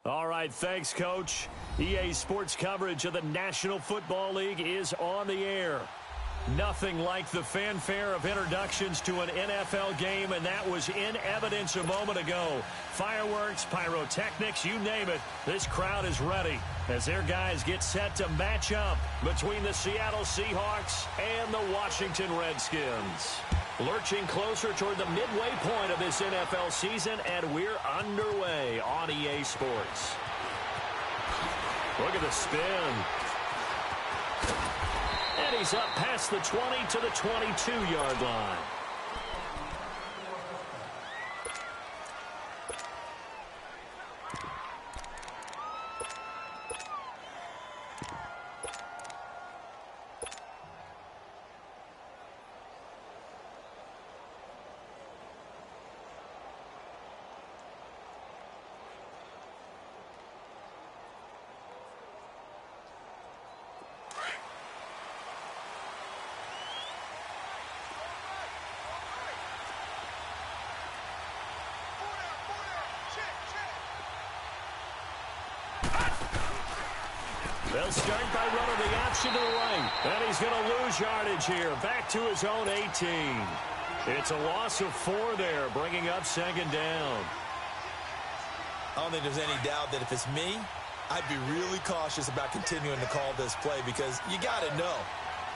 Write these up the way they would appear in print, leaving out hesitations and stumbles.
All right, thanks, Coach. EA Sports coverage of the National Football League is on the air. Nothing like the fanfare of introductions to an NFL game, and that was in evidence a moment ago. Fireworks, pyrotechnics, you name it, this crowd is ready as their guys get set to match up between the Seattle Seahawks and the Washington Redskins. Lurching closer toward the midway point of this NFL season, and we're underway on EA Sports. Look at the spin. And he's up past the 20 to the 22-yard line. They'll start by running the option to the right. And he's going to lose yardage here. Back to his own 18. It's a loss of 4 there, bringing up second down. I don't think there's any doubt that if it's me, I'd be really cautious about continuing to call this play because you got to know.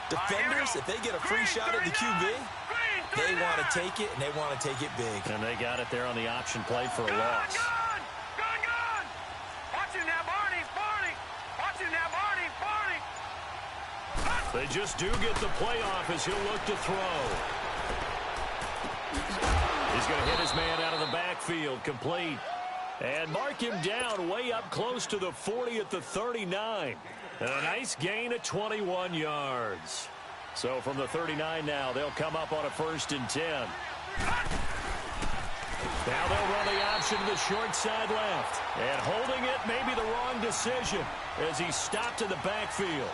Defenders, if they get a free shot at the QB, they want to take it, and they want to take it big. And they got it there on the option play for a loss. They just do get the playoff as he'll look to throw. He's going to hit his man out of the backfield, complete. And mark him down way up close to the 40 at the 39. And a nice gain of 21 yards. So from the 39 now, they'll come up on a 1st and 10. Now they'll run the option to the short side left. And holding it may be the wrong decision as he's stopped in the backfield.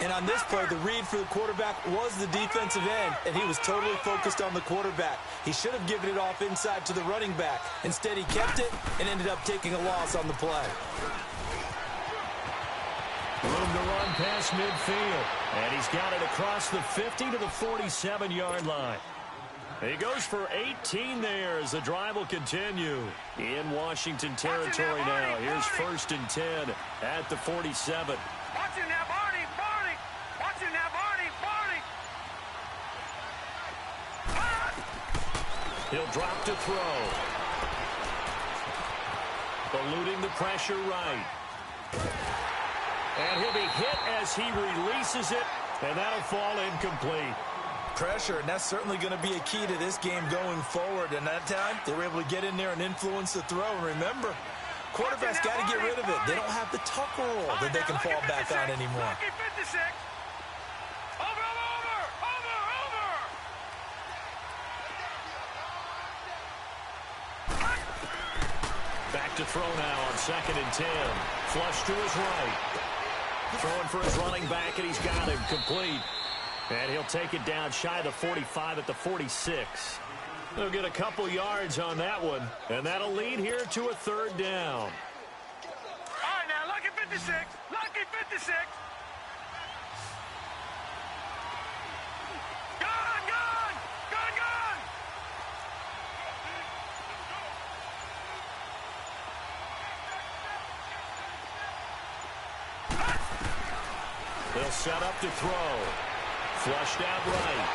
And on this play, the read for the quarterback was the defensive end, and he was totally focused on the quarterback. He should have given it off inside to the running back. Instead, he kept it and ended up taking a loss on the play. Room to run past midfield, and he's got it across the 50 to the 47-yard line. He goes for 18 there as the drive will continue. In Washington territory now. Here's 1st and 10 at the 47. He'll drop to throw. Eluding the pressure right. And he'll be hit as he releases it, and that'll fall incomplete. Pressure, and that's certainly going to be a key to this game going forward. And that time, they were able to get in there and influence the throw. And remember, quarterbacks got to get rid of it. They don't have the tucker roll that they can fall back on anymore. Back to throw now on 2nd and 10. Flush to his right. Throwing for his running back, and he's got him complete. And he'll take it down shy of the 45 at the 46. They'll get a couple yards on that one, and that'll lead here to a 3rd down. All right, now, lucky 56. Lucky 56. They'll set up to throw. Flushed out right.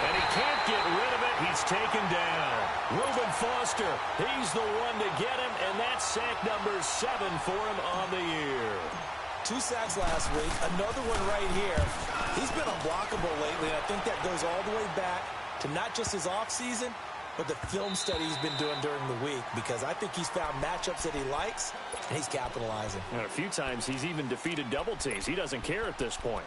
And he can't get rid of it. He's taken down. Reuben Foster, he's the one to get him, and that's sack number 7 for him on the year. 2 sacks last week, another one right here. He's been unblockable lately, and I think that goes all the way back to not just his offseason, but the film study he's been doing during the week, because I think he's found matchups that he likes, and he's capitalizing. And a few times he's even defeated double teams. He doesn't care at this point.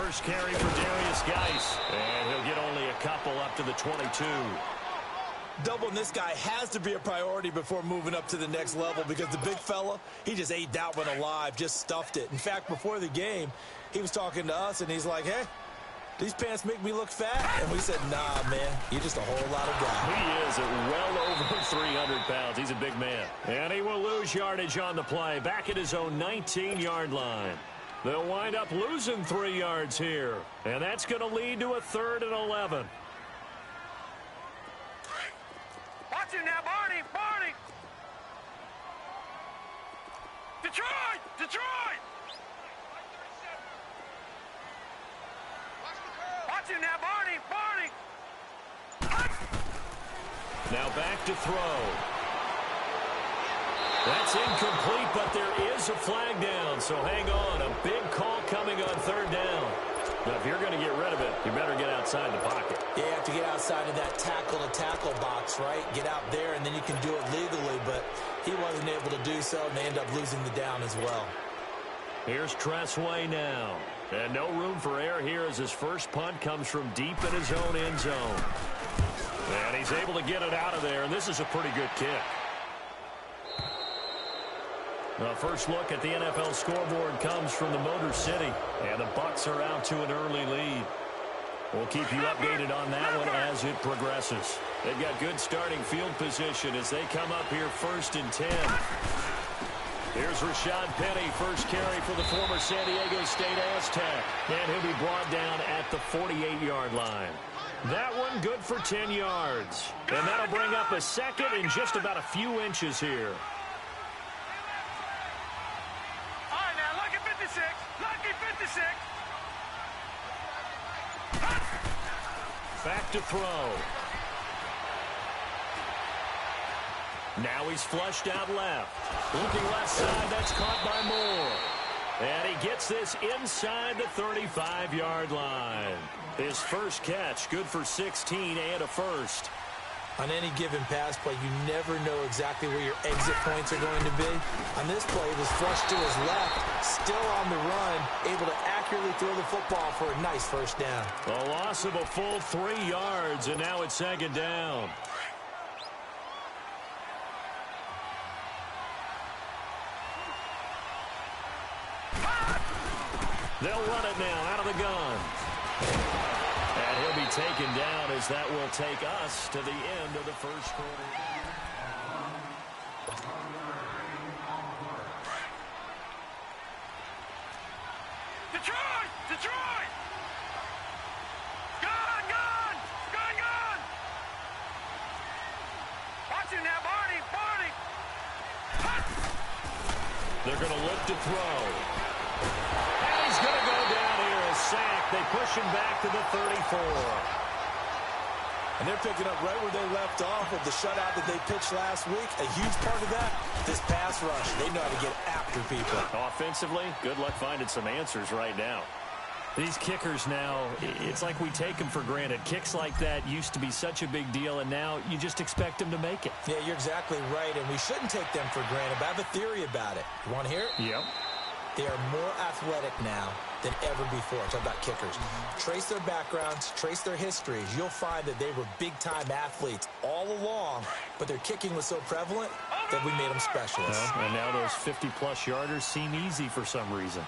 first carry for Darius Geis. And he'll get only a couple up to the 22. Doubling this guy has to be a priority before moving up to the next level because the big fella, he just ate that one alive, just stuffed it. In fact, before the game, he was talking to us, and he's like, hey, these pants make me look fat? And we said, nah, man, you're just a whole lot of guy. He is at well over 300 pounds. He's a big man. And he will lose yardage on the play, back at his own 19-yard line. They'll wind up losing 3 yards here, and that's going to lead to a 3rd and 11. Watch it now, Barney! Barney! Detroit! Detroit! Watch it now, Barney! Barney! Now back to throw. That's incomplete, but there is a flag down, so hang on. A big call coming on 3rd down. Now, if you're going to get rid of it, you better get outside the pocket. Yeah, you have to get outside of that tackle-to-tackle box, right? Get out there, and then you can do it legally, but he wasn't able to do so, and they end up losing the down as well. Here's Tressway now. And no room for error here as his first punt comes from deep in his own end zone. And he's able to get it out of there, and this is a pretty good kick. The first look at the NFL scoreboard comes from the Motor City, and the Bucs are out to an early lead. We'll keep you updated on that one as it progresses. They've got good starting field position as they come up here 1st and 10. Here's Rashad Penny, first carry for the former San Diego State Aztec, and he'll be brought down at the 48-yard line. That one good for 10 yards, and that'll bring up a 2nd and just about a few inches here. Back to throw. Now he's flushed out left. Looking left side, that's caught by Moore. And he gets this inside the 35-yard line. His first catch, good for 16 and a first. On any given pass play, you never know exactly where your exit points are going to be. On this play, it was flushed to his left, still on the run, able to accurately throw the football for a nice first down. A loss of a full 3 yards, and now it's 2nd down. They'll run it now out of the gun. And he'll be taken down as that will take us to the end of the first quarter. Detroit! Detroit! Gone! Gone! Gone! Gone! Watch it now, Barney! Barney! They're going to look to throw. And he's going to go down here, a sack. They push him back to the 34. And they're picking up right where they left off with the shutout that they pitched last week. A huge part of that, this pass rush. They know how to get after people. Offensively, good luck finding some answers right now. These kickers now, it's like we take them for granted. Kicks like that used to be such a big deal, and now you just expect them to make it. Yeah, you're exactly right, and we shouldn't take them for granted, but I have a theory about it. You want to hear it? Yep. They are more athletic now than ever before. Talk about kickers. Trace their backgrounds, trace their histories. You'll find that they were big-time athletes all along, but their kicking was so prevalent that we made them specialists. And now those 50-plus yarders seem easy for some reason.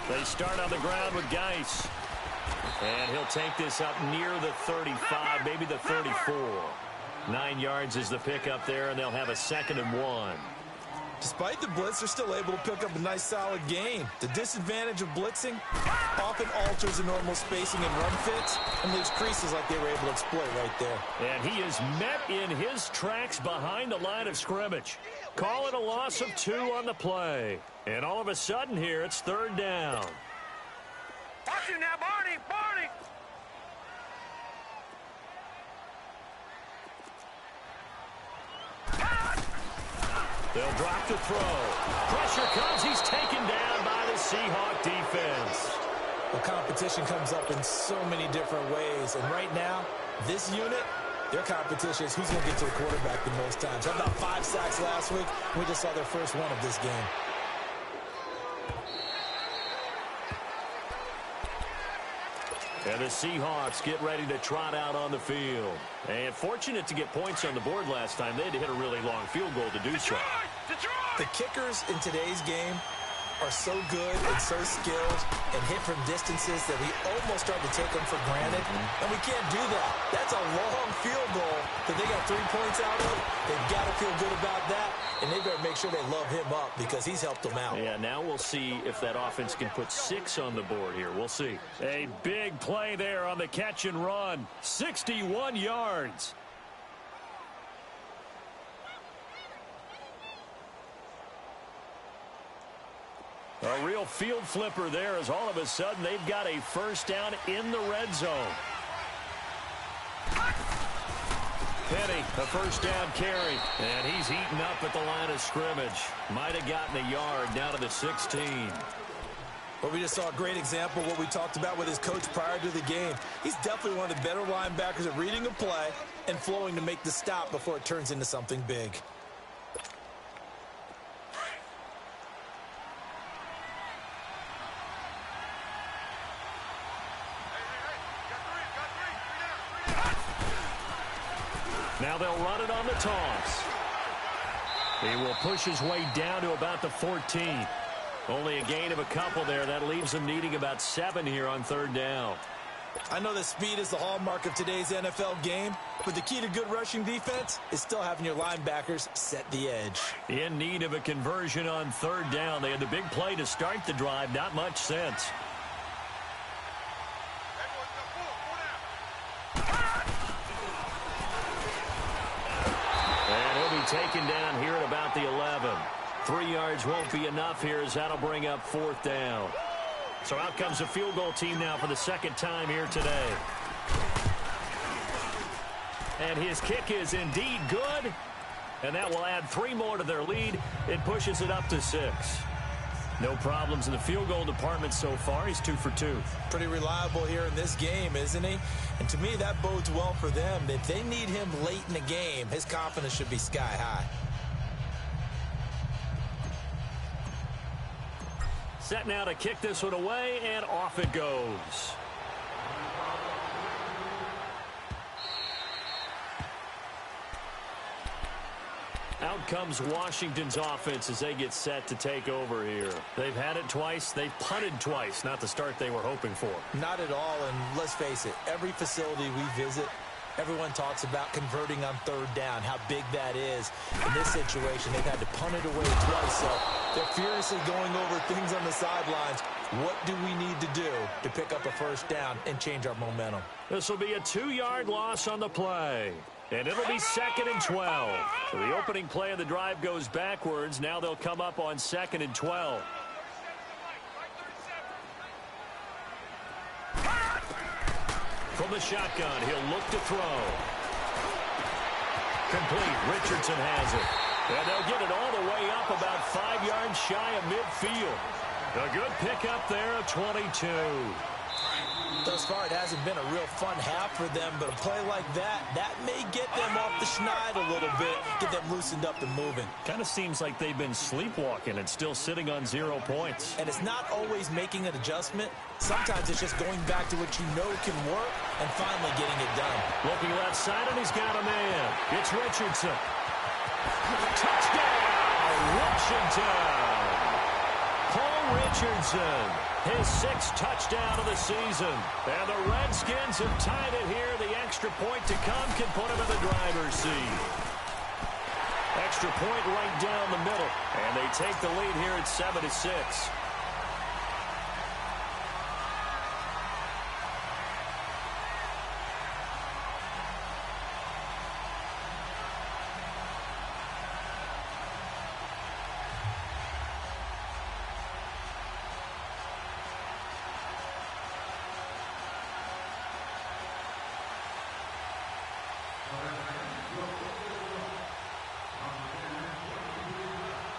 They start on the ground with Geis. And he'll take this up near the 35, maybe the 34. 9 yards is the pickup there, and they'll have a 2nd and 1. Despite the blitz, they're still able to pick up a nice, solid gain. The disadvantage of blitzing often alters the normal spacing and run fits and leaves creases like they were able to exploit right there. And he is met in his tracks behind the line of scrimmage. Call it a loss of 2 on the play. And all of a sudden here, it's 3rd down. Watch it now, Barney! Barney! They'll drop the throw. Pressure comes. He's taken down by the Seahawk defense. Well, competition comes up in so many different ways. And right now, this unit, their competition is who's going to get to the quarterback the most times. How about 5 sacks last week? We just saw their first one of this game. And the Seahawks get ready to trot out on the field. And fortunate to get points on the board last time. They had to hit a really long field goal to do so. The kickers in today's game are so good and so skilled and hit from distances that we almost start to take them for granted. And we can't do that. That's a long field goal that they got 3 points out of. They've got to feel good about that, and they better make sure they love him up because he's helped them out. Yeah, now we'll see if that offense can put 6 on the board here. We'll see. A big play there on the catch and run. 61 yards. A real field flipper there as all of a sudden they've got a first down in the red zone. Penny, a first down carry. And he's eaten up at the line of scrimmage. Might have gotten a yard down to the 16. Well, we just saw a great example of what we talked about with his coach prior to the game. He's definitely one of the better linebackers at reading a play and flowing to make the stop before it turns into something big. Now they'll run it on the toss. He will push his way down to about the 14. Only a gain of a couple there. That leaves him needing about 7 here on third down. I know that speed is the hallmark of today's NFL game, but the key to good rushing defense is still having your linebackers set the edge. In need of a conversion on third down. They had the big play to start the drive. Not much sense. Taken down here at about the 11. 3 yards won't be enough here as that'll bring up fourth down. So out comes the field goal team now for the second time here today. And his kick is indeed good. And that will add 3 more to their lead. It pushes it up to 6. No problems in the field goal department so far. He's 2 for 2. Pretty reliable here in this game, isn't he? And to me, that bodes well for them. If they need him late in the game, his confidence should be sky high. Set now to kick this one away, and off it goes. Out comes Washington's offense as they get set to take over here. They've had it twice. They've punted twice. Not the start they were hoping for. Not at all, and let's face it, every facility we visit, everyone talks about converting on third down, how big that is. In this situation, they've had to punt it away twice, so they're furiously going over things on the sidelines. What do we need to do to pick up a first down and change our momentum? This will be a 2-yard loss on the play. And it'll be 2nd and 12. So the opening play of the drive goes backwards. Now they'll come up on 2nd and 12. From the shotgun, he'll look to throw. Complete. Richardson has it. And they'll get it all the way up about 5 yards shy of midfield. A good pickup there of 22. Thus far, it hasn't been a real fun half for them, but a play like that may get them off the schneid a little bit, get them loosened up and moving. Kind of seems like they've been sleepwalking and still sitting on 0 points. And it's not always making an adjustment. Sometimes it's just going back to what you know can work and finally getting it done. Looking left side, and he's got a man. It's Richardson. Touchdown, Washington. Paul Richardson, his 6th touchdown of the season. And the Redskins have tied it here. The extra point to come can put him in the driver's seat. Extra point right down the middle. And they take the lead here at 7-6.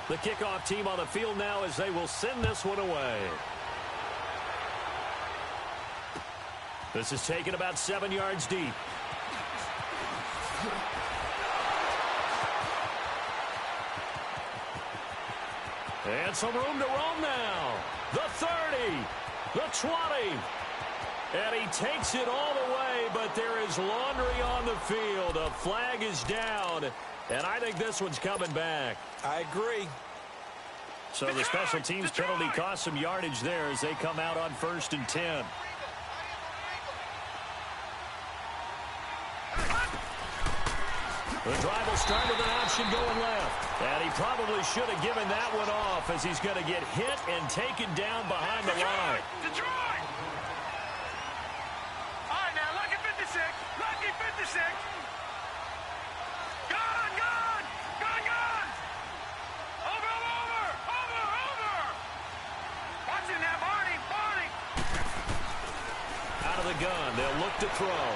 The kickoff team on the field now as they will send this one away. This is taken about 7 yards deep. And some room to roam now. The 30, the 20. And he takes it all the way, but there is laundry on the field. A flag is down, and I think this one's coming back. I agree. So the special teams penalty cost some yardage there as they come out on 1st and 10. The drive will start with an option going left. And he probably should have given that one off as he's going to get hit and taken down behind the line. Detroit! All right, now, lucky 56. Lucky 56. Gone, gone! Gone, gone! Over, over! Over, over! Watch it now, Barney! Barney! Out of the gun. They'll look to throw.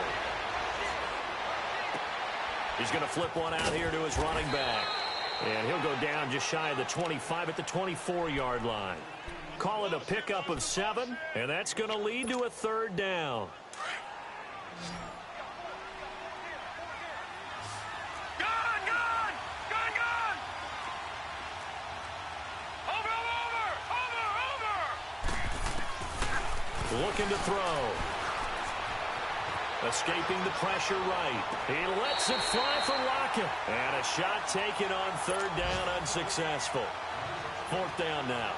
He's going to flip one out here to his running back. And he'll go down just shy of the 25 at the 24-yard line. Call it a pickup of 7, and that's going to lead to a 3rd down. Gone, gone! Gone, gone! Over, over! Over, over! Looking to throw. Escaping the pressure right. He lets it fly for Lockett. And a shot taken on 3rd down, unsuccessful. 4th down now.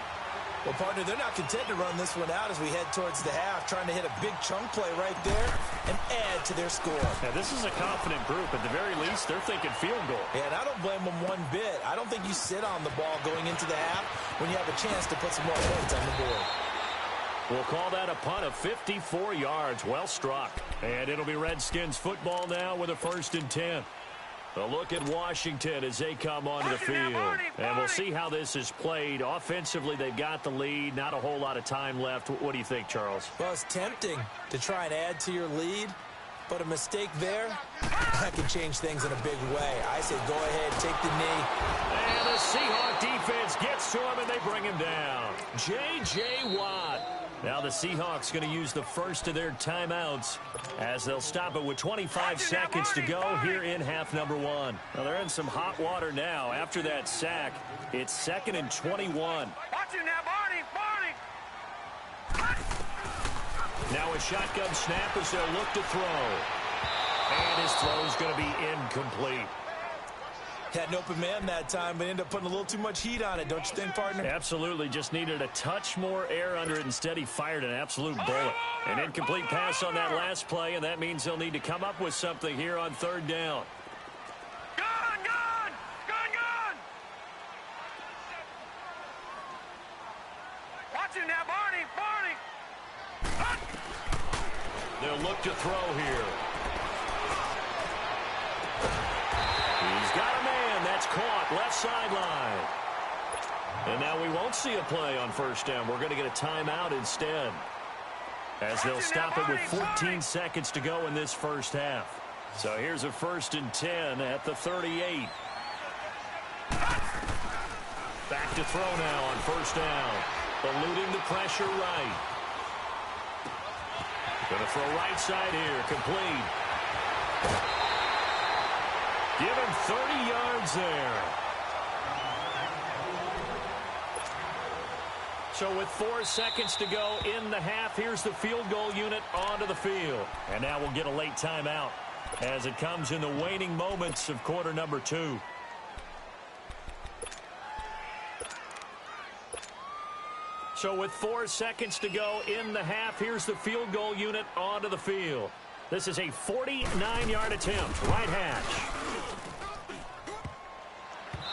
Well, partner, they're not content to run this one out as we head towards the half, trying to hit a big chunk play right there and add to their score. Now, this is a confident group. At the very least, they're thinking field goal. Yeah, and I don't blame them one bit. I don't think you sit on the ball going into the half when you have a chance to put some more points on the board. We'll call that a punt of 54 yards. Well struck. And it'll be Redskins football now with a 1st and 10. A look at Washington as they come onto the field. And we'll see how this is played. Offensively, they've got the lead. Not a whole lot of time left. What do you think, Charles? Well, it's tempting to try and add to your lead, but a mistake there, that can change things in a big way. I say go ahead, take the knee. And the Seahawk defense gets to him, and they bring him down. J.J. Watt. Now the Seahawks going to use the first of their timeouts as they'll stop it with 25 seconds to go here in half number 1. Well, they're in some hot water now. After that sack, it's 2nd and 21. Watch it now, Barney! Barney! Now a shotgun snap as they'll look to throw. And his throw is going to be incomplete. Had an open man that time, but ended up putting a little too much heat on it, don't you think, partner? Absolutely. Just needed a touch more air under it. Instead, he fired an absolute bullet. An incomplete pass on that last play, and that means they'll need to come up with something here on 3rd down. Gone, gone! Gone, gone! Watch it now, Barney! Barney! They'll look to throw here. He's got a man. That's caught. Left sideline. And now we won't see a play on 1st down. We're going to get a timeout instead, as they'll stop it with 14 seconds to go in this 1st half. So here's a 1st and 10 at the 38. Back to throw now on 1st down. Eluding the pressure right. Going to throw right side here. Complete. Give him 30 yards there. So with 4 seconds to go in the half, here's the field goal unit onto the field. And now we'll get a late timeout as it comes in the waning moments of quarter number 2. So with 4 seconds to go in the half, here's the field goal unit onto the field. This is a 49-yard attempt, right hash.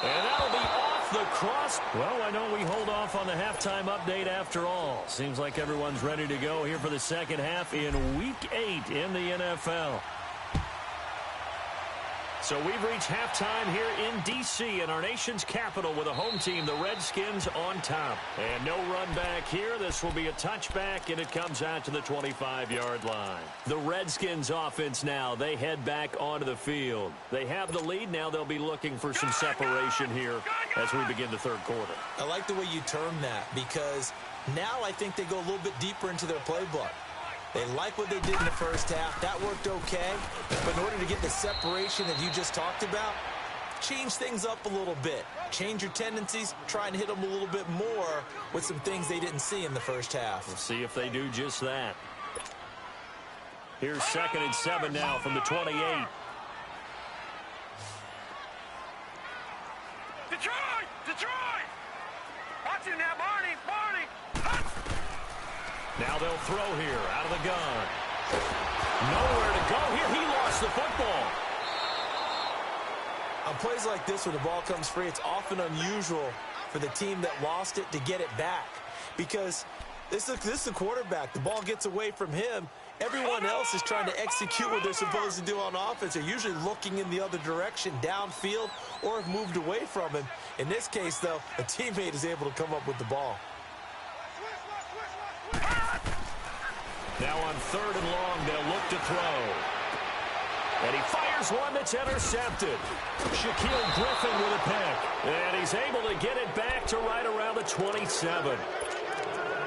And that'll be off the cross. Well, I know we hold off on the halftime update after all. Seems like everyone's ready to go here for the second half in Week 8 in the NFL. So we've reached halftime here in D.C. in our nation's capital with a home team, the Redskins, on top. And no run back here. This will be a touchback, and it comes out to the 25-yard line. The Redskins offense now, they head back onto the field. They have the lead. Now they'll be looking for some separation here as we begin the 3rd quarter. I like the way you term that, because now I think they go a little bit deeper into their playbook. They like what they did in the 1st half. That worked okay. But in order to get the separation that you just talked about, change things up a little bit. Change your tendencies. Try and hit them a little bit more with some things they didn't see in the 1st half. We'll see if they do just that. Here's 2nd and 7 now from the 28. Detroit! Detroit! Watching that, Barney! Barney! Now they'll throw here out of the gun. Nowhere to go here. He lost the football. On plays like this where the ball comes free, it's often unusual for the team that lost it to get it back. Because this is the quarterback. The ball gets away from him. Everyone else is trying to execute what they're supposed to do on offense. They're usually looking in the other direction, downfield, or have moved away from him. In this case, though, a teammate is able to come up with the ball. Now on 3rd and long, they'll look to throw. And he fires one that's intercepted. Shaquille Griffin with a pick. And he's able to get it back to right around the 27.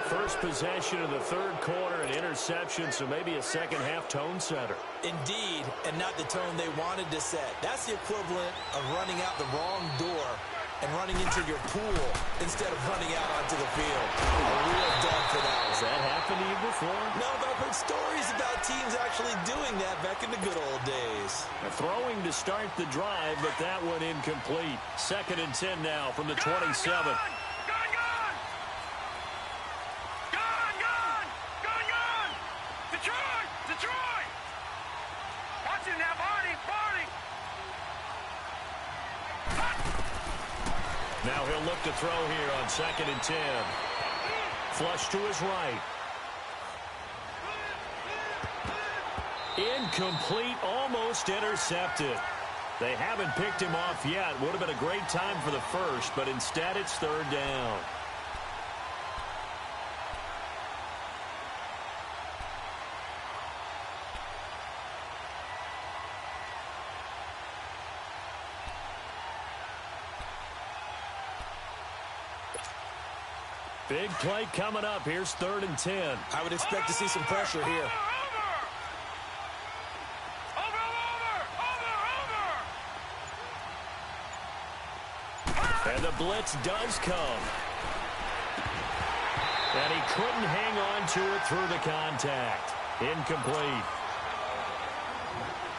First possession of the 3rd quarter, an interception, so maybe a second-half tone setter. Indeed, and not the tone they wanted to set. That's the equivalent of running out the wrong door and running into your pool instead of running out onto the field. A real dub for that. Has that happened to you before? No, but I've heard stories about teams actually doing that back in the good old days. Throwing to start the drive, but that one incomplete. 2nd and 10 now from the 27. Detroit! Watching that, Barney! Barney! Now he'll look to throw here on 2nd and 10. Flush to his right. Incomplete, almost intercepted. They haven't picked him off yet. Would have been a great time for the first, but instead it's 3rd down. Big play coming up. Here's 3rd and 10. I would expect to see some pressure here. And the blitz does come. And he couldn't hang on to it through the contact. Incomplete.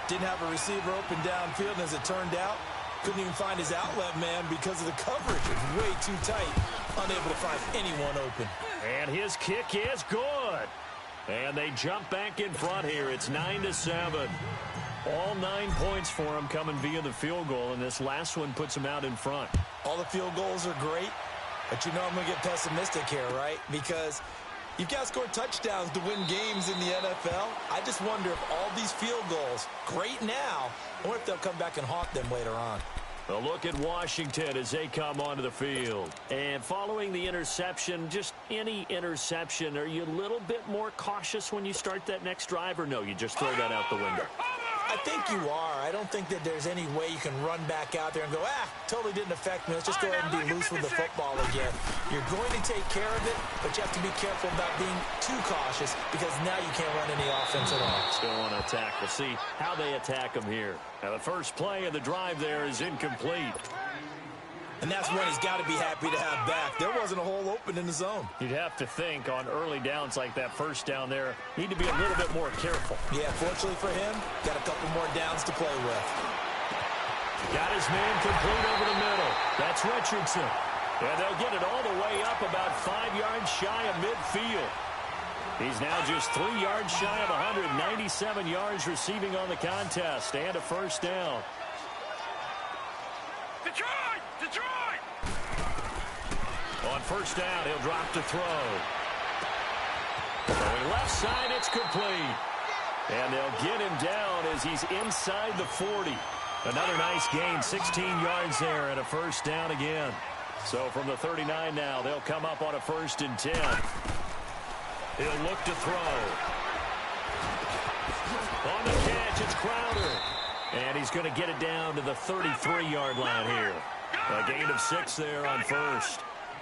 Didn't have a receiver open downfield, and as it turned out, couldn't even find his outlet man because of the coverage. It was way too tight. Unable to find anyone open. And his kick is good. And they jump back in front here. It's 9-7. All 9 points for him coming via the field goal, and this last one puts him out in front. All the field goals are great, but you know I'm going to get pessimistic here, right? Because you've got to score touchdowns to win games in the NFL. I just wonder if all these field goals, great now, I wonder if they'll come back and haunt them later on. A look at Washington as they come onto the field. And following the interception, just any interception, are you a little bit more cautious when you start that next drive, or no, you just throw that out the window? I think you are. I don't think that there's any way you can run back out there and go, totally didn't affect me. Let's just go ahead and be loose with the football again. You're going to take care of it, but you have to be careful about being too cautious because now you can't run any offense at all. Still want to attack. We'll see how they attack him here. Now, the first play of the drive there is incomplete. And that's one he's got to be happy to have back. There wasn't a hole open in the zone. You'd have to think on early downs like that first down there, need to be a little bit more careful. Yeah, fortunately for him, got a couple more downs to play with. Got his man complete over the middle. That's Richardson. And they'll get it all the way up about 5 yards shy of midfield. He's now just 3 yards shy of 197 yards receiving on the contest and a first down. Detroit! Detroit! On first down, he'll drop to throw. Going left side, it's complete. And they'll get him down as he's inside the 40. Another nice gain, 16 yards there and a first down again. So from the 39 now, they'll come up on a 1st and 10. He'll look to throw. On the catch, it's Crowder. And he's going to get it down to the 33-yard line here. A gain of 6 there on first.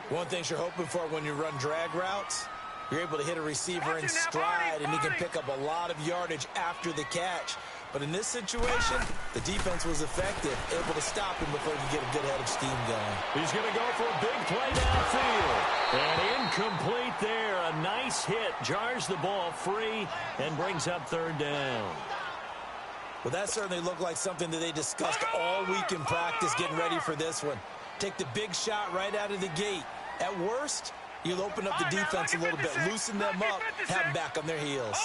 One thing you're hoping for when you run drag routes, you're able to hit a receiver in stride, and he can pick up a lot of yardage after the catch. But in this situation, the defense was effective, able to stop him before he could get a good head of steam going. He's going to go for a big play downfield. And incomplete there. A a nice hit, jars the ball free, and brings up third down. Well, that certainly looked like something that they discussed all week in practice getting ready for this one. Take the big shot right out of the gate. At worst, you'll open up the defense a little bit, loosen them up, have them back on their heels.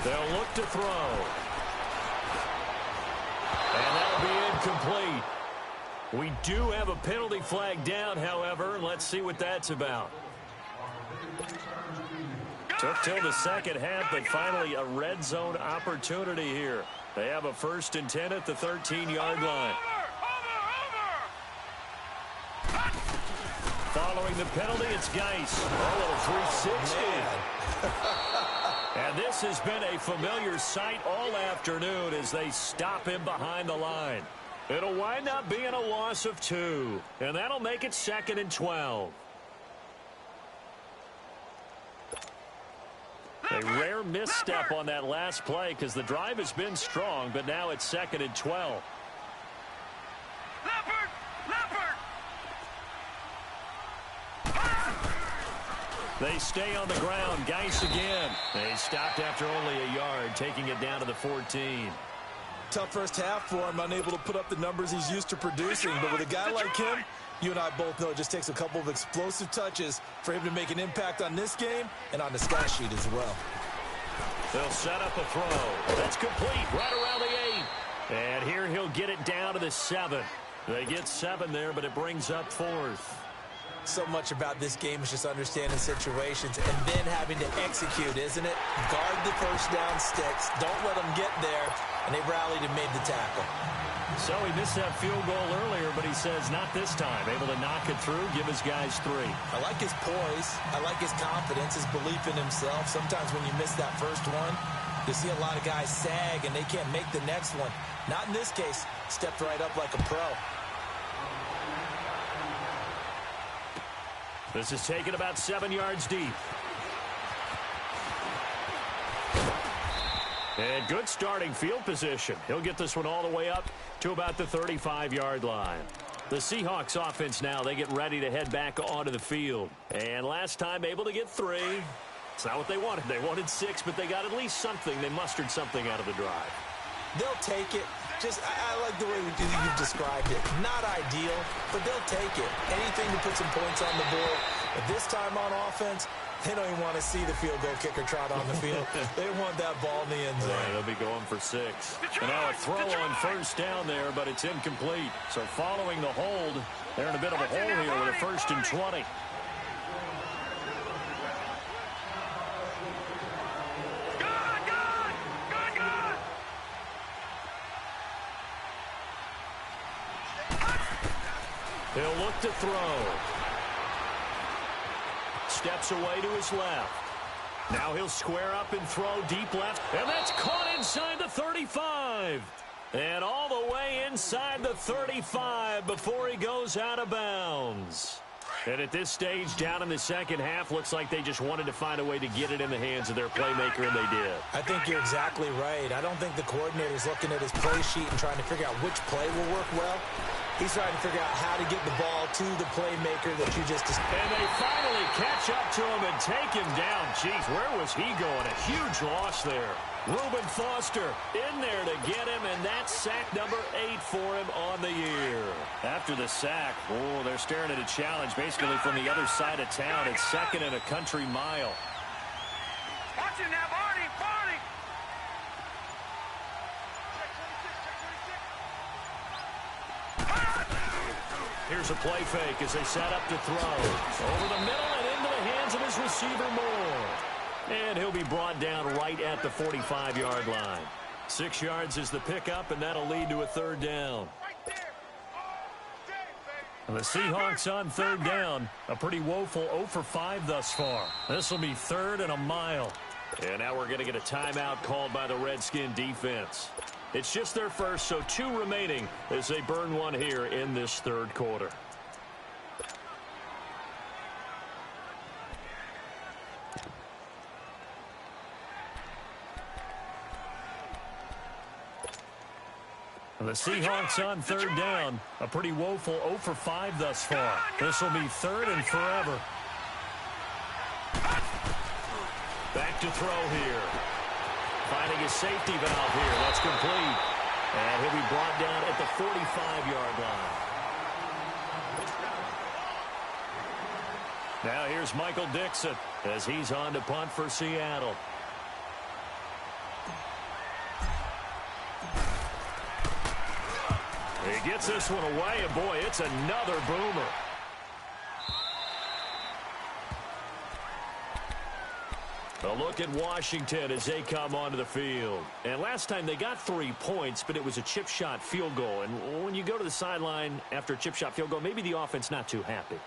They'll look to throw. And that'll be incomplete. We do have a penalty flag down, however. Let's see what that's about. Took till the second half, but finally a red zone opportunity here. They have a 1st and 10 at the 13-yard line. Following the penalty, it's Geis. A little 360. And this has been a familiar sight all afternoon as they stop him behind the line. It'll wind up being a loss of 2, and that'll make it 2nd and 12. A rare misstep on that last play because the drive has been strong, but now it's 2nd and 12. They stay on the ground. Geis again. They stopped after only a yard, taking it down to the 14. Tough first half for him, unable to put up the numbers he's used to producing. But with a guy like him, you and I both know it just takes a couple of explosive touches for him to make an impact on this game and on the stat sheet as well. They'll set up a throw. That's complete right around the 8. And here he'll get it down to the 7. They get 7 there, but it brings up 4th. So much about this game is just understanding situations and then having to execute, isn't it? Guard the first down sticks. Don't let them get there. And they rallied and made the tackle. So he missed that field goal earlier, but he says not this time. Able to knock it through, give his guys 3. I like his poise. I like his confidence, his belief in himself. Sometimes when you miss that first one, you see a lot of guys sag and they can't make the next one. Not in this case. Stepped right up like a pro. This is taken about 7 yards deep. And good starting field position. He'll get this one all the way up to about the 35-yard line. The Seahawks offense now, they get ready to head back onto the field. And last time able to get 3. It's not what they wanted. They wanted 6, but they got at least something. They mustered something out of the drive. They'll take it. I like the way you've described it. Not ideal, but they'll take it. Anything to put some points on the board. But this time on offense, they don't even want to see the field goal kicker trot on the field. They want that ball in the end zone. Yeah, they'll be going for 6. And now a throw on first down there, but it's incomplete. So following the hold, they're in a bit of a hole here with a 1st and 20. He'll look to throw. Steps away to his left. Now he'll square up and throw deep left. And that's caught inside the 35. And all the way inside the 35 before he goes out of bounds. And at this stage, down in the second half, looks like they just wanted to find a way to get it in the hands of their playmaker, and they did. I think you're exactly right. I don't think the coordinator's looking at his play sheet and trying to figure out which play will work well. He's trying to figure out how to get the ball to the playmaker that you just described. And they finally catch up to him and take him down. Jeez, where was he going? A huge loss there. Reuben Foster in there to get him, and that's sack number 8 for him on the year. After the sack, they're staring at a challenge basically from the other side of town. It's 2nd and a country mile. Watch it now, Barney, Barney. Here's a play fake as they set up to throw. Over the middle and into the hands of his receiver, Moore. And he'll be brought down right at the 45-yard line. 6 yards is the pickup, and that'll lead to a 3rd down. And the Seahawks on 3rd down, a pretty woeful 0 for 5 thus far. This will be 3rd and a mile. And now we're going to get a timeout called by the Redskin defense. It's just their first, so 2 remaining as they burn one here in this 3rd quarter. The Seahawks on third down. A pretty woeful 0 for 5 thus far. This will be third and forever. Back to throw here. Finding a safety valve here. That's complete. And he'll be brought down at the 45-yard line. Now here's Michael Dixon as he's on to punt for Seattle. He gets this one away, and boy, it's another boomer. A look at Washington as they come onto the field. And last time they got 3 points, but it was a chip shot field goal. And when you go to the sideline after a chip shot field goal, maybe the offense not too happy.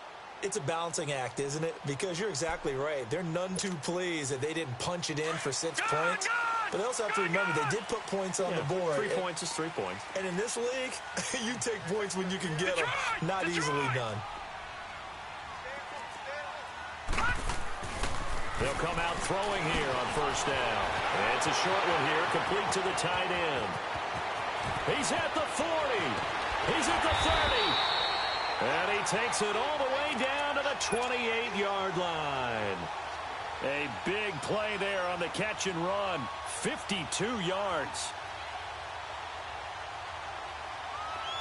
It's a balancing act, isn't it? Because you're exactly right. They're none too pleased that they didn't punch it in for 6 points. But they also have to remember they did put points on the board. 3 points is 3 points. And in this league, you take points when you can get them. Not easily done. They'll come out throwing here on first down. And it's a short one here, complete to the tight end. He's at the 40. He's at the 30. And he takes it all the way down to the 28-yard line. A big play there on the catch and run. 52 yards.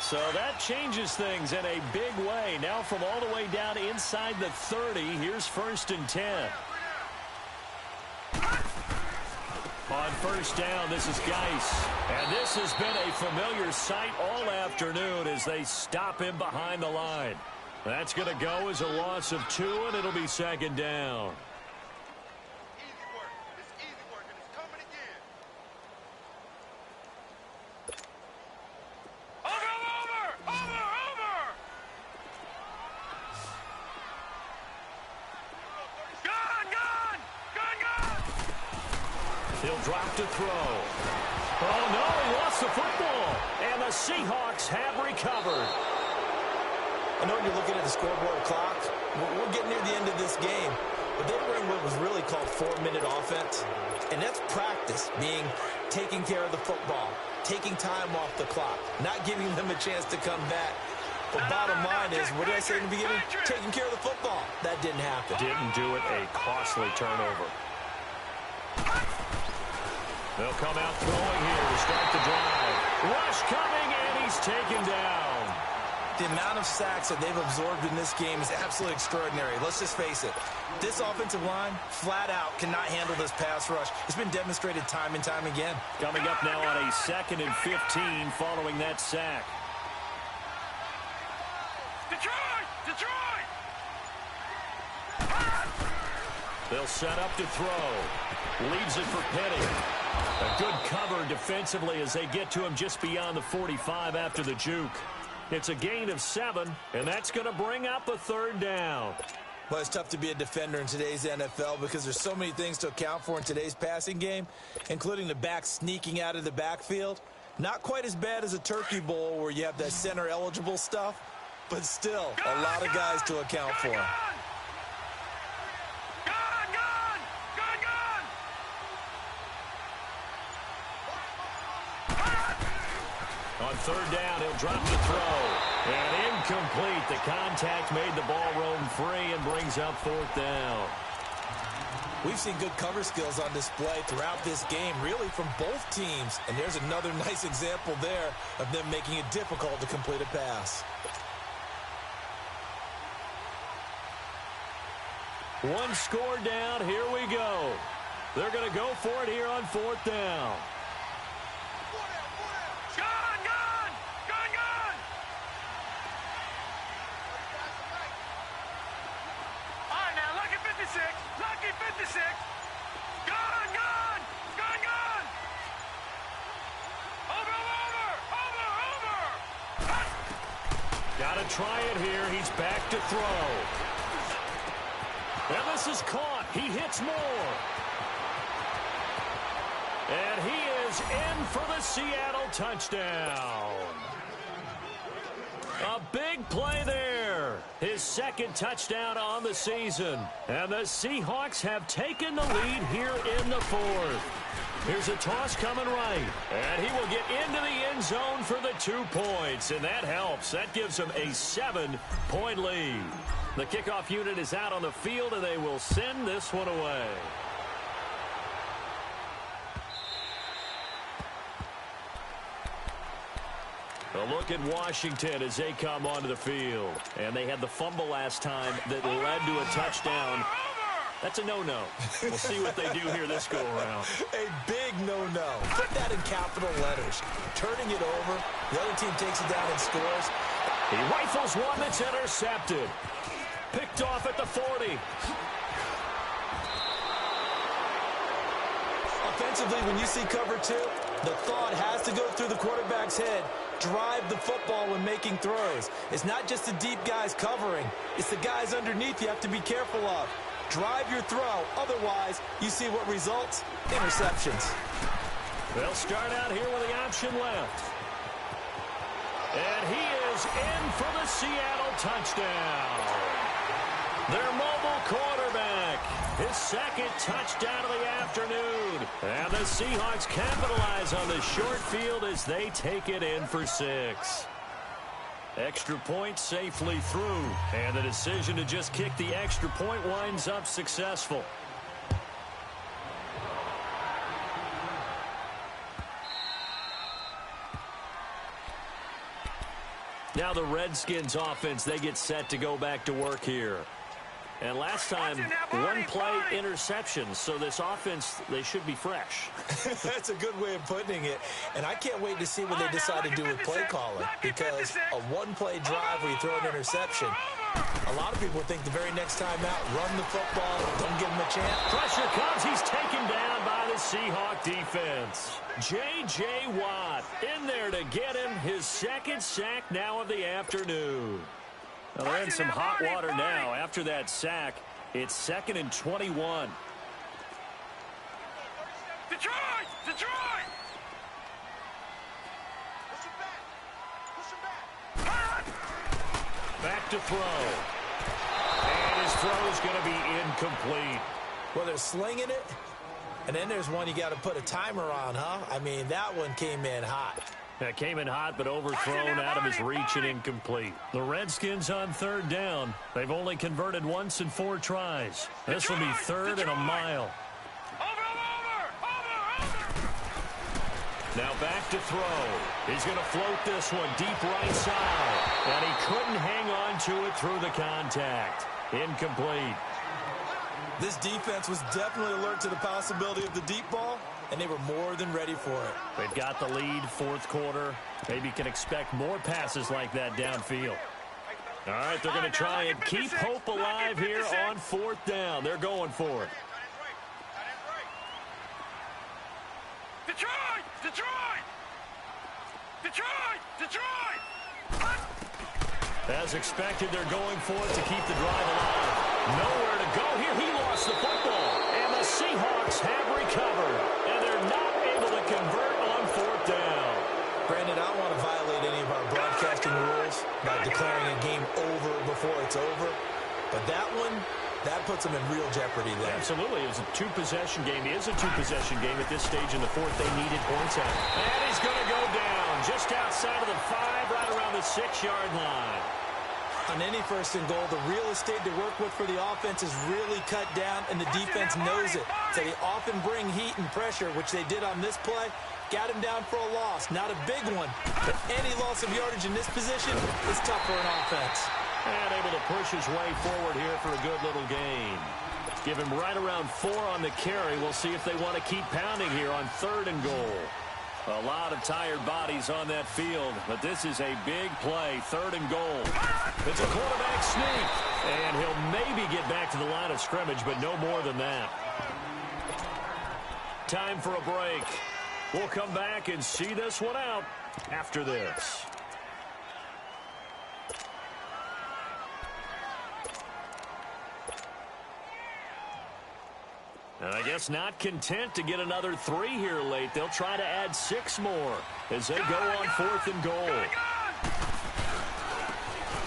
So that changes things in a big way. Now from all the way down inside the 30, here's 1st and 10. On first down, this is Geis. And this has been a familiar sight all afternoon as they stop him behind the line. That's going to go as a loss of 2, and it'll be 2nd down. Easy work. It's easy work, and it's coming again. Over! Gun! He'll drop to throw. Oh, no, he lost the football. And the Seahawks have recovered. I know when you're looking at the scoreboard clock, we're getting near the end of this game. But they were in what was really called 4-minute offense. And that's practice, being taking care of the football, taking time off the clock, not giving them a chance to come back. But bottom line is, what did I say in the beginning? Taking care of the football. That didn't happen. Didn't do it, a costly turnover. They'll come out throwing here to start the drive. Rush coming, and he's taken down. The amount of sacks that they've absorbed in this game is absolutely extraordinary. Let's just face it. This offensive line, flat out, cannot handle this pass rush. It's been demonstrated time and time again. Coming up now on a 2nd and 15 following that sack. Detroit! They'll set up to throw. Leaves it for Penny. A good cover defensively as they get to him just beyond the 45 after the juke. It's a gain of 7, and that's going to bring up a 3rd down. Well, it's tough to be a defender in today's NFL because there's so many things to account for in today's passing game, including the back sneaking out of the backfield. Not quite as bad as a turkey bowl where you have that center-eligible stuff, but still a lot of guys to account for. On 3rd down, he'll drop the throw. And incomplete. The contact made the ball roam free and brings up 4th down. We've seen good cover skills on display throughout this game, really from both teams. And there's another nice example there of them making it difficult to complete a pass. One score down. Here we go. They're going to go for it here on 4th down. Lucky 56. Gun! Over! Got to try it here. He's back to throw. And this is caught. He hits more. And he is in for the Seattle touchdown. A big play there. His 2nd touchdown on the season. And the Seahawks have taken the lead here in the 4th. Here's a toss coming right. And he will get into the end zone for the 2 points. And that helps. That gives him a 7-point lead. The kickoff unit is out on the field, and they will send this one away. A look at Washington as they come onto the field. And they had the fumble last time that led to a touchdown. That's a no-no. We'll see what they do here this go-around. A big no-no. Put that in capital letters. Turning it over. The other team takes it down and scores. He rifles one that's intercepted. Picked off at the 40. Offensively, when you see cover 2, the thought has to go through the quarterback's head. Drive the football when making throws. It's not just the deep guys covering. It's the guys underneath you have to be careful of. Drive your throw. Otherwise, you see what results? Interceptions. They'll start out here with the option left. And he is in for the Seattle touchdown. Their mobile quarterback. His second touchdown of the afternoon. And the Seahawks capitalize on the short field as they take it in for 6. Extra point safely through. And the decision to just kick the extra point winds up successful. Now the Redskins offense, they get set to go back to work here. And last time, one play interception. So this offense, they should be fresh. That's a good way of putting it. And I can't wait to see what they decide to do with play calling. Because a one-play drive where you throw an interception, a lot of people think the very next time out, run the football, don't give him a chance. Pressure comes. He's taken down by the Seahawk defense. J.J. Watt in there to get him his second sack now of the afternoon. Well, they're in some hot water now. After that sack, it's 2nd and 21. Detroit! Detroit! Back to throw. And his throw is going to be incomplete. Well, they're slinging it. And then there's one you got to put a timer on, huh? I mean, that one came in hot. That came in hot, but overthrown out of his reach and incomplete. The Redskins on 3rd down. They've only converted once in 4 tries. This will be 3rd and a mile. Now back to throw. He's going to float this one deep right side. And he couldn't hang on to it through the contact. Incomplete. This defense was definitely alert to the possibility of the deep ball, and they were more than ready for it. They've got the lead, 4th quarter. Maybe can expect more passes like that downfield. All right, they're going to try and keep hope alive here on 4th down. They're going for it. Detroit! Detroit! Detroit! Detroit! As expected, they're going for it to keep the drive alive. Nowhere to go here. He lost the football. And the Seahawks have recovered. And they're not able to convert on 4th down. Brandon, I don't want to violate any of our broadcasting rules by declaring a game over before it's over. But that one, that puts them in real jeopardy there. Absolutely. It was a 2-possession game. It is a 2-possession game at this stage in the 4th. They needed points out. And he's going to go down just outside of the 5, right around the 6-yard line. On any 1st and goal, the real estate to work with for the offense is really cut down, and the defense knows it. So they often bring heat and pressure, which they did on this play. Got him down for a loss. Not a big one, but any loss of yardage in this position is tough for an offense. And able to push his way forward here for a good little gain. Give him right around 4 on the carry. We'll see if they want to keep pounding here on 3rd and goal. A lot of tired bodies on that field, but this is a big play, 3rd and goal. It's a quarterback sneak, and he'll maybe get back to the line of scrimmage, but no more than that. Time for a break. We'll come back and see this one out after this. And I guess not content to get another 3 here late. They'll try to add 6 more as they go on 4th and goal.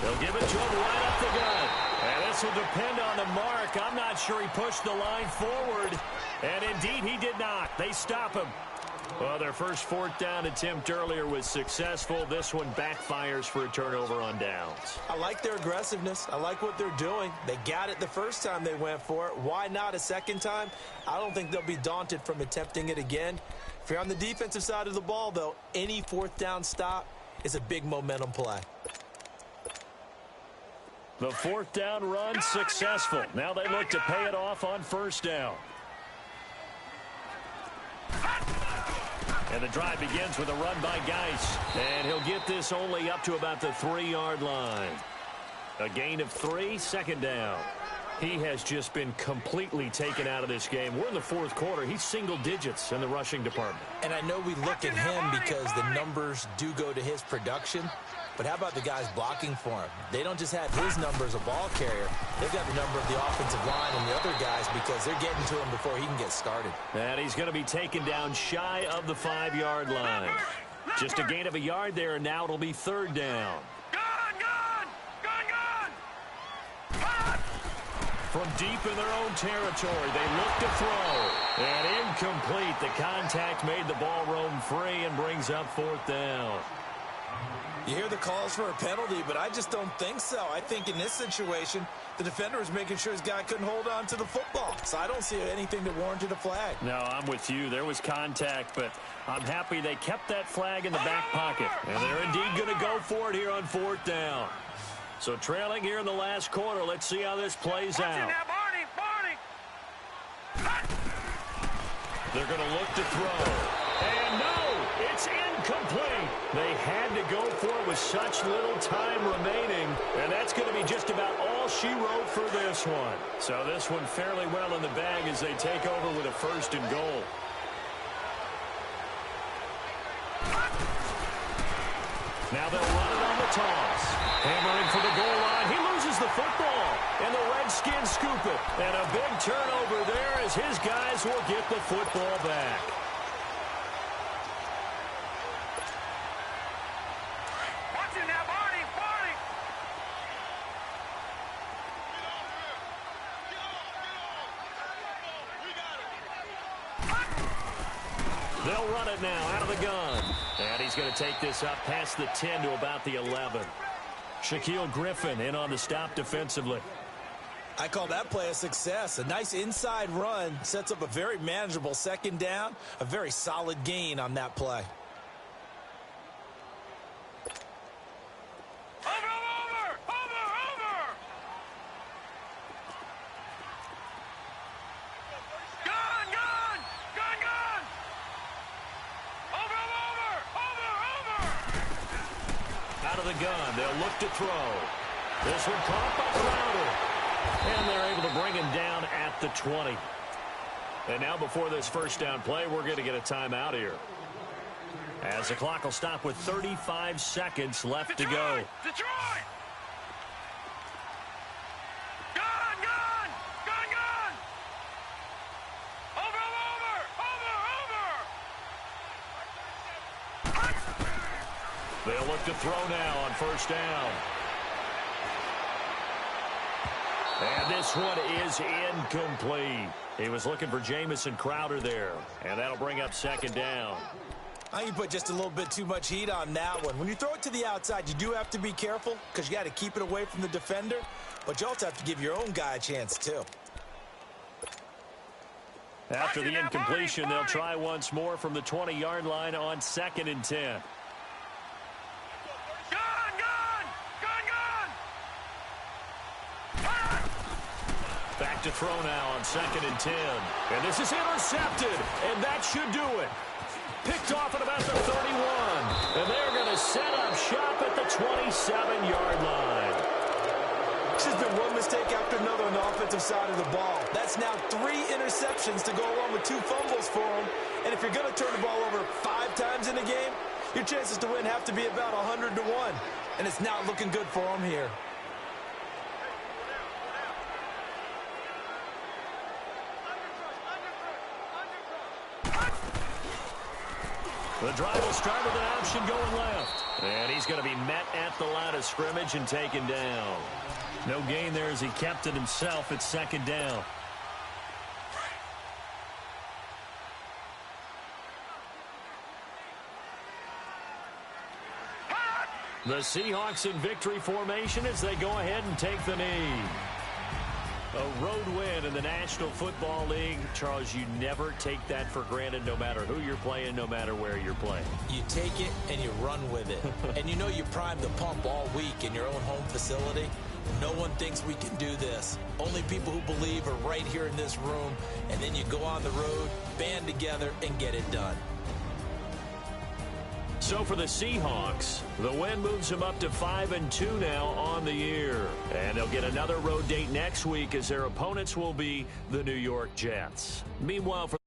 They'll give it to him right up the gut. And this will depend on the mark. I'm not sure he pushed the line forward. And indeed, deep. He did not. They stop him. Well, their first fourth down attempt earlier was successful. This one backfires for a turnover on downs. I like their aggressiveness. I like what they're doing. They got it the first time they went for it. Why not a second time? I don't think they'll be daunted from attempting it again. If you're on the defensive side of the ball, though, any fourth down stop is a big momentum play. The fourth down run successful. Now they look to pay it off on first down. And the drive begins with a run by Geis. And he'll get this only up to about the 3-yard line. A gain of 3, second down. He has just been completely taken out of this game. We're in the fourth quarter. He's single digits in the rushing department. And I know we look at him because the numbers do go to his production. But how about the guys blocking for him? They don't just have his number as a ball carrier. They've got the number of the offensive line and the other guys because they're getting to him before he can get started. And he's going to be taken down shy of the 5-yard line. Just a gain of a yard there, and now it'll be third down. From deep in their own territory, they look to throw. And incomplete. The contact made the ball roam free and brings up fourth down. You hear the calls for a penalty, but I just don't think so. I think in this situation, the defender was making sure his guy couldn't hold on to the football. So I don't see anything that warranted a flag. No, I'm with you. There was contact, but I'm happy they kept that flag in the back pocket. And they're indeed going to go for it here on fourth down. So trailing here in the last quarter, let's see how this plays out. They're going to look to throw. And no, it's incomplete. They had to go for it with such little time remaining. And that's going to be just about all she wrote for this one. So this one fairly well in the bag as they take over with a first and goal. Now they'll run it on the toss. Hammering for the goal line. He loses the football. And the Redskins scoop it. And a big turnover there as his guys will get the football back. Watch it now, Barney. They'll run it now out of the gun. And he's going to take this up past the 10 to about the 11. Shaquille Griffin in on the stop defensively. I call that play a success. A nice inside run sets up a very manageable second down. A very solid gain on that play. Gun. They'll look to throw. This one caught by Crowder. And they're able to bring him down at the 20. And now before this first down play, we're going to get a timeout here. As the clock will stop with 35 seconds left to go. Detroit! They'll look to throw now on first down. And this one is incomplete. He was looking for Jamison Crowder there. And that'll bring up second down. I think you put just a little bit too much heat on that one. When you throw it to the outside, you do have to be careful because you got to keep it away from the defender. But you also have to give your own guy a chance, too. After the incompletion, they'll try once more from the 20-yard line on 2nd and 10. Back to throw now on 2nd and 10. And this is intercepted, and that should do it. Picked off at about the 31. And they're going to set up shop at the 27-yard line. This has been one mistake after another on the offensive side of the ball. That's now 3 interceptions to go along with 2 fumbles for them. And if you're going to turn the ball over 5 times in a game, your chances to win have to be about 100 to 1. And it's not looking good for them here. The drive will start with an option going left. And he's going to be met at the line of scrimmage and taken down. No gain there as he kept it himself at 2nd down. The Seahawks in victory formation as they go ahead and take the knee. A road win in the National Football League. Charles, you never take that for granted no matter who you're playing, no matter where you're playing. You take it and you run with it. And you know you primed the pump all week in your own home facility. No one thinks we can do this. Only people who believe are right here in this room. And then you go on the road, band together, and get it done. So for the Seahawks, the win moves them up to 5-2 now on the year. And they'll get another road date next week as their opponents will be the New York Jets. Meanwhile, for